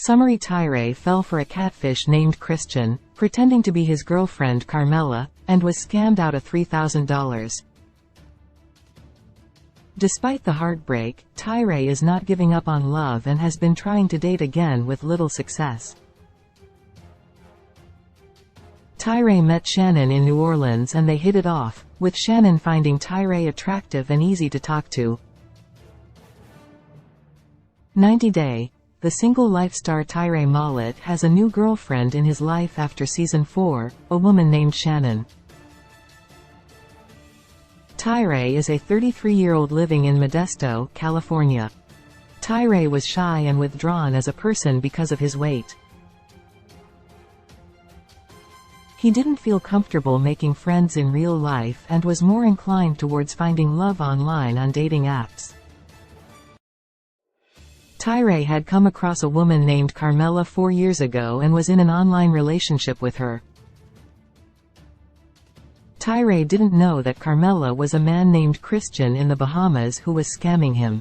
Summary: Tyray fell for a catfish named Christian, pretending to be his girlfriend Carmela, and was scammed out of $3,000. Despite the heartbreak, Tyray is not giving up on love and has been trying to date again with little success. Tyray met Shannon in New Orleans and they hit it off, with Shannon finding Tyray attractive and easy to talk to. 90 Day. The single life star Tyray Mollett has a new girlfriend in his life after season 4, a woman named Shannon. Tyray is a 33-year-old living in Modesto, California. Tyray was shy and withdrawn as a person because of his weight. He didn't feel comfortable making friends in real life and was more inclined towards finding love online on dating apps. Tyray had come across a woman named Carmela 4 years ago and was in an online relationship with her. Tyray didn't know that Carmela was a man named Christian in the Bahamas who was scamming him.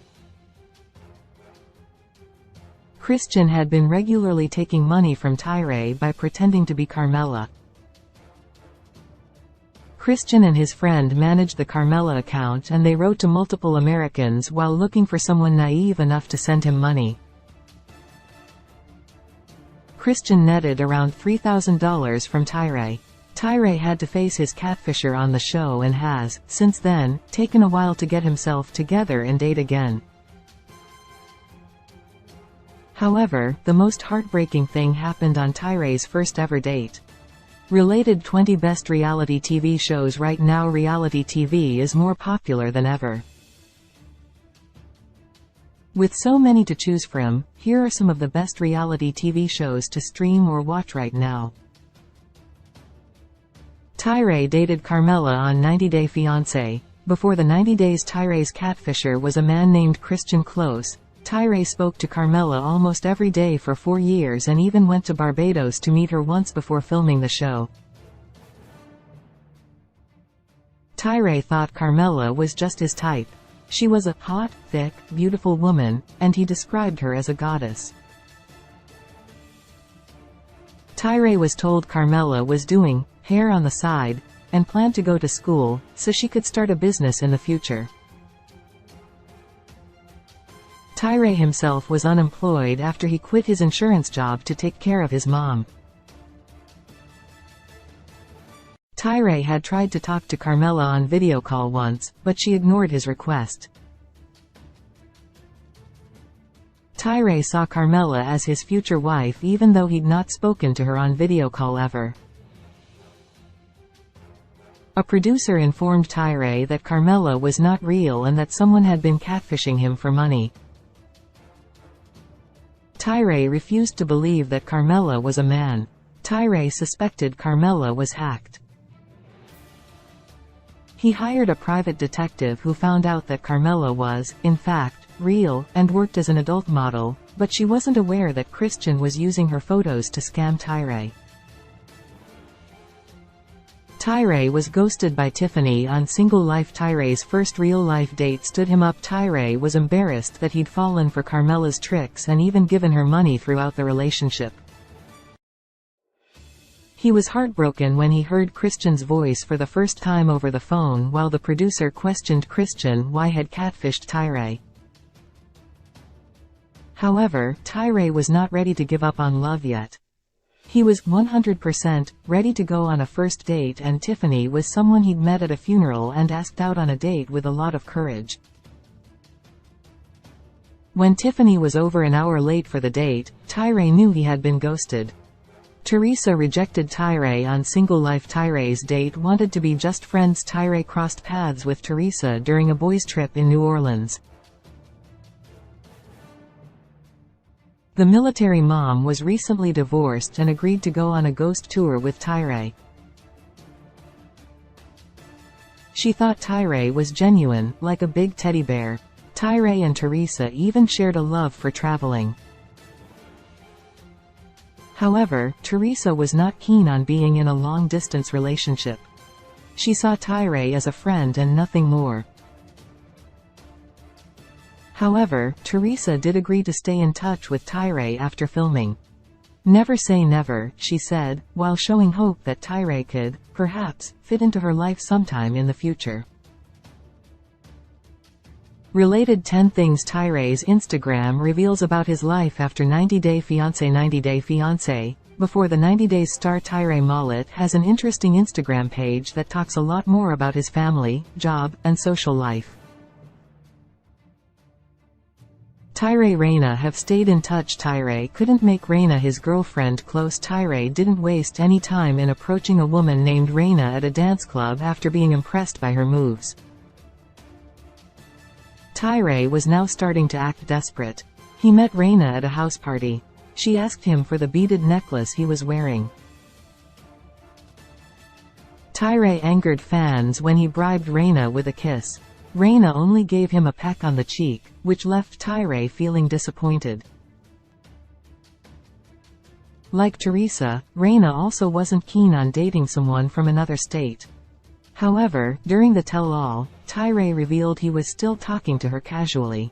Christian had been regularly taking money from Tyray by pretending to be Carmela. Christian and his friend managed the Carmela account and they wrote to multiple Americans while looking for someone naive enough to send him money. Christian netted around $3,000 from Tyray. Tyray had to face his catfisher on the show and has, since then, taken a while to get himself together and date again. However, the most heartbreaking thing happened on Tyray's first ever date. Related 20 best reality TV shows. Right now reality TV is more popular than ever. With so many to choose from, here are some of the best reality TV shows to stream or watch right now. Tyray dated Carmela on 90 Day Fiancé. Before the 90 Days, Tyray's catfisher was a man named Christian Close. Tyray spoke to Carmela almost every day for 4 years and even went to Barbados to meet her once before filming the show. Tyray thought Carmela was just his type. She was a hot, thick, beautiful woman, and he described her as a goddess. Tyray was told Carmela was doing hair on the side and planned to go to school so she could start a business in the future. Tyray himself was unemployed after he quit his insurance job to take care of his mom. Tyray had tried to talk to Carmela on video call once, but she ignored his request. Tyray saw Carmela as his future wife even though he'd not spoken to her on video call ever. A producer informed Tyray that Carmela was not real and that someone had been catfishing him for money. Tyray refused to believe that Carmela was a man. Tyray suspected Carmela was hacked. He hired a private detective who found out that Carmela was, in fact, real, and worked as an adult model, but she wasn't aware that Christian was using her photos to scam Tyray. Tyray was ghosted by Tiffany on Single Life. Tyray's first real-life date stood him up. Tyray was embarrassed that he'd fallen for Carmela's tricks and even given her money throughout the relationship. He was heartbroken when he heard Christian's voice for the first time over the phone while the producer questioned Christian why he had catfished Tyray. However, Tyray was not ready to give up on love yet. He was 100% ready to go on a first date, and Tiffany was someone he'd met at a funeral and asked out on a date with a lot of courage. When Tiffany was over an hour late for the date, Tyray knew he had been ghosted. Teresa rejected Tyray on Single Life. Tyray's date wanted to be just friends. Tyray crossed paths with Teresa during a boys' trip in New Orleans. The military mom was recently divorced and agreed to go on a ghost tour with Tyray. She thought Tyray was genuine, like a big teddy bear. Tyray and Teresa even shared a love for traveling. However, Teresa was not keen on being in a long-distance relationship. She saw Tyray as a friend and nothing more. However, Teresa did agree to stay in touch with Tyray after filming. "Never say never," she said, while showing hope that Tyray could, perhaps, fit into her life sometime in the future. Related 10 things Tyray's Instagram reveals about his life after 90 Day Fiancé. 90 Day Fiancé. Before the 90 Days star Tyray Mollett has an interesting Instagram page that talks a lot more about his family, job, and social life. Tyray Reina have stayed in touch. Tyray couldn't make Reina his girlfriend close. Tyray didn't waste any time in approaching a woman named Reina at a dance club after being impressed by her moves. Tyray was now starting to act desperate. He met Reina at a house party. She asked him for the beaded necklace he was wearing. Tyray angered fans when he bribed Reina with a kiss. Reina only gave him a peck on the cheek, which left Tyray feeling disappointed. Like Teresa, Reina also wasn't keen on dating someone from another state. However, during the tell-all, Tyray revealed he was still talking to her casually.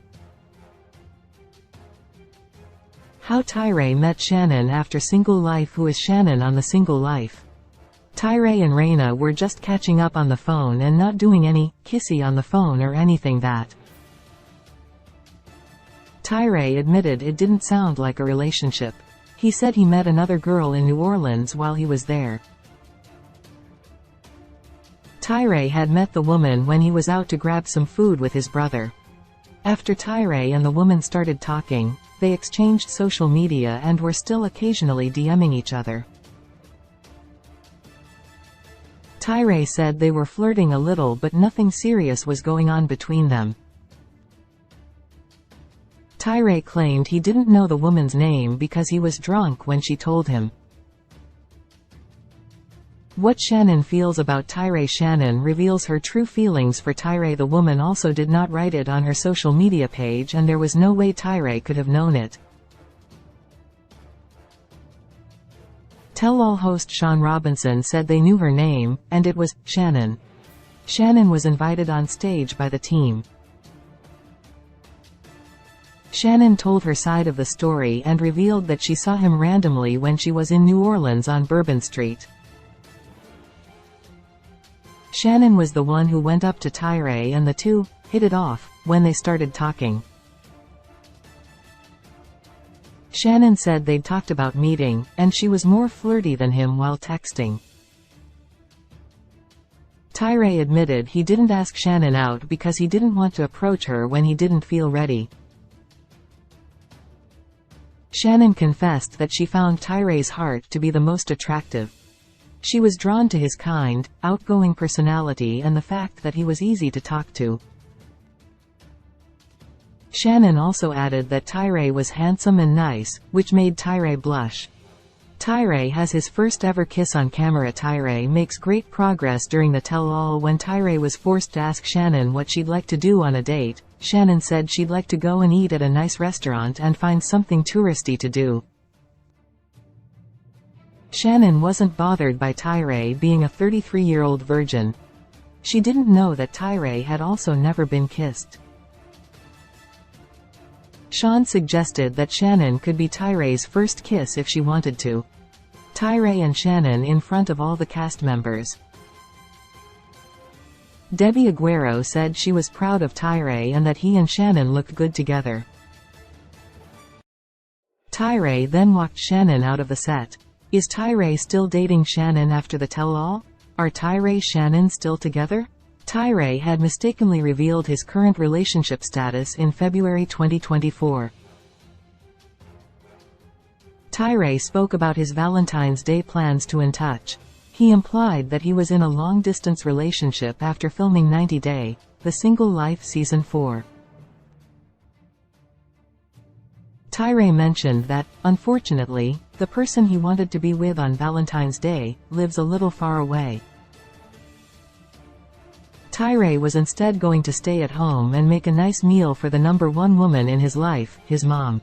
How Tyray met Shannon after Single Life. Who is Shannon on the Single Life? Tyray and Reina were just catching up on the phone and not doing any kissy on the phone or anything that. Tyray admitted it didn't sound like a relationship. He said he met another girl in New Orleans while he was there. Tyray had met the woman when he was out to grab some food with his brother. After Tyray and the woman started talking, they exchanged social media and were still occasionally DMing each other. Tyray said they were flirting a little but nothing serious was going on between them. Tyray claimed he didn't know the woman's name because he was drunk when she told him. What Shannon feels about Tyray. Shannon reveals her true feelings for Tyray. The woman also did not write it on her social media page and there was no way Tyray could have known it. Tell-all host Sean Robinson said they knew her name, and it was Shannon. Shannon was invited on stage by the team. Shannon told her side of the story and revealed that she saw him randomly when she was in New Orleans on Bourbon Street. Shannon was the one who went up to Tyray and the two hit it off when they started talking. Shannon said they'd talked about meeting, and she was more flirty than him while texting. Tyray admitted he didn't ask Shannon out because he didn't want to approach her when he didn't feel ready. Shannon confessed that she found Tyray's heart to be the most attractive. She was drawn to his kind, outgoing personality and the fact that he was easy to talk to. Shannon also added that Tyray was handsome and nice, which made Tyray blush. Tyray has his first ever kiss on camera. Tyray makes great progress during the tell-all. When Tyray was forced to ask Shannon what she'd like to do on a date, Shannon said she'd like to go and eat at a nice restaurant and find something touristy to do. Shannon wasn't bothered by Tyray being a 33-year-old virgin. She didn't know that Tyray had also never been kissed. Sean suggested that Shannon could be Tyray's first kiss if she wanted to. Tyray and Shannon in front of all the cast members. Debbie Aguero said she was proud of Tyray and that he and Shannon looked good together. Tyray then walked Shannon out of the set. Is Tyray still dating Shannon after the tell-all? Are Tyray and Shannon still together? Tyray had mistakenly revealed his current relationship status in February 2024. Tyray spoke about his Valentine's Day plans to In Touch. He implied that he was in a long-distance relationship after filming 90 Day, The Single Life Season 4. Tyray mentioned that, unfortunately, the person he wanted to be with on Valentine's Day lives a little far away. Tyray was instead going to stay at home and make a nice meal for the number one woman in his life, his mom.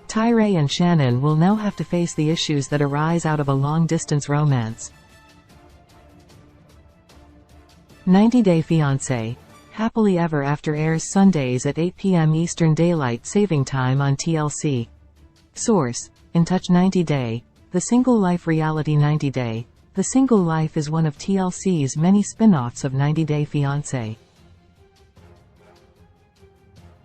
Tyray and Shannon will now have to face the issues that arise out of a long-distance romance. 90 Day Fiancé. Happily Ever After airs Sundays at 8 p.m. Eastern Daylight Saving Time on TLC. Source: In Touch 90 Day. The Single Life Reality 90 Day. The Single Life is one of TLC's many spin-offs of 90 Day Fiancé.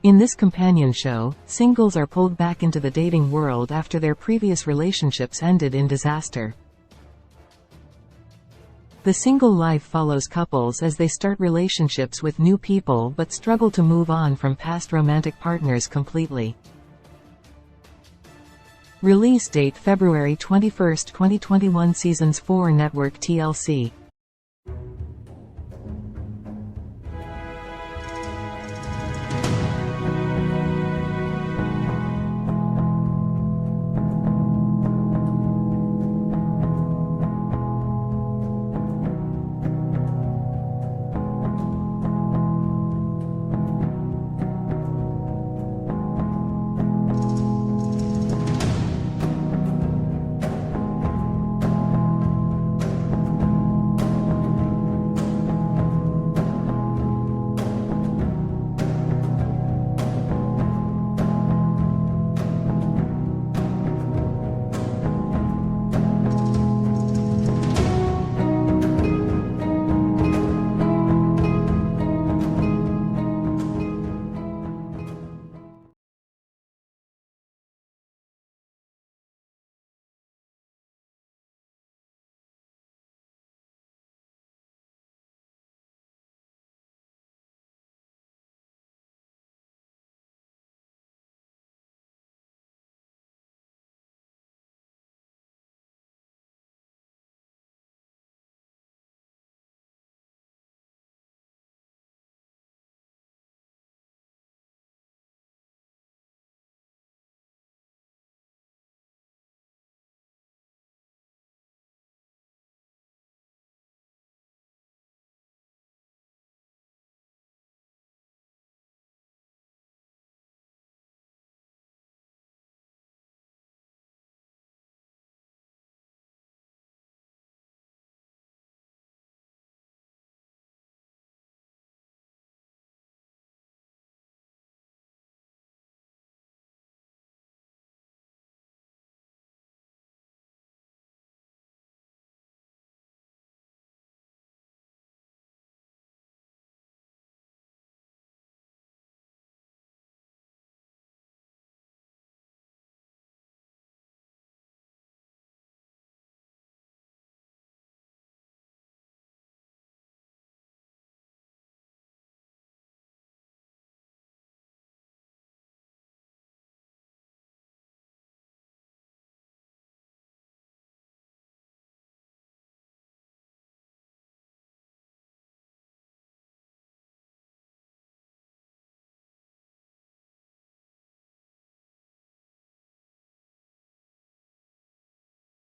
In this companion show, singles are pulled back into the dating world after their previous relationships ended in disaster. The Single Life follows couples as they start relationships with new people but struggle to move on from past romantic partners completely. Release date February 21, 2021. Seasons 4 Network TLC.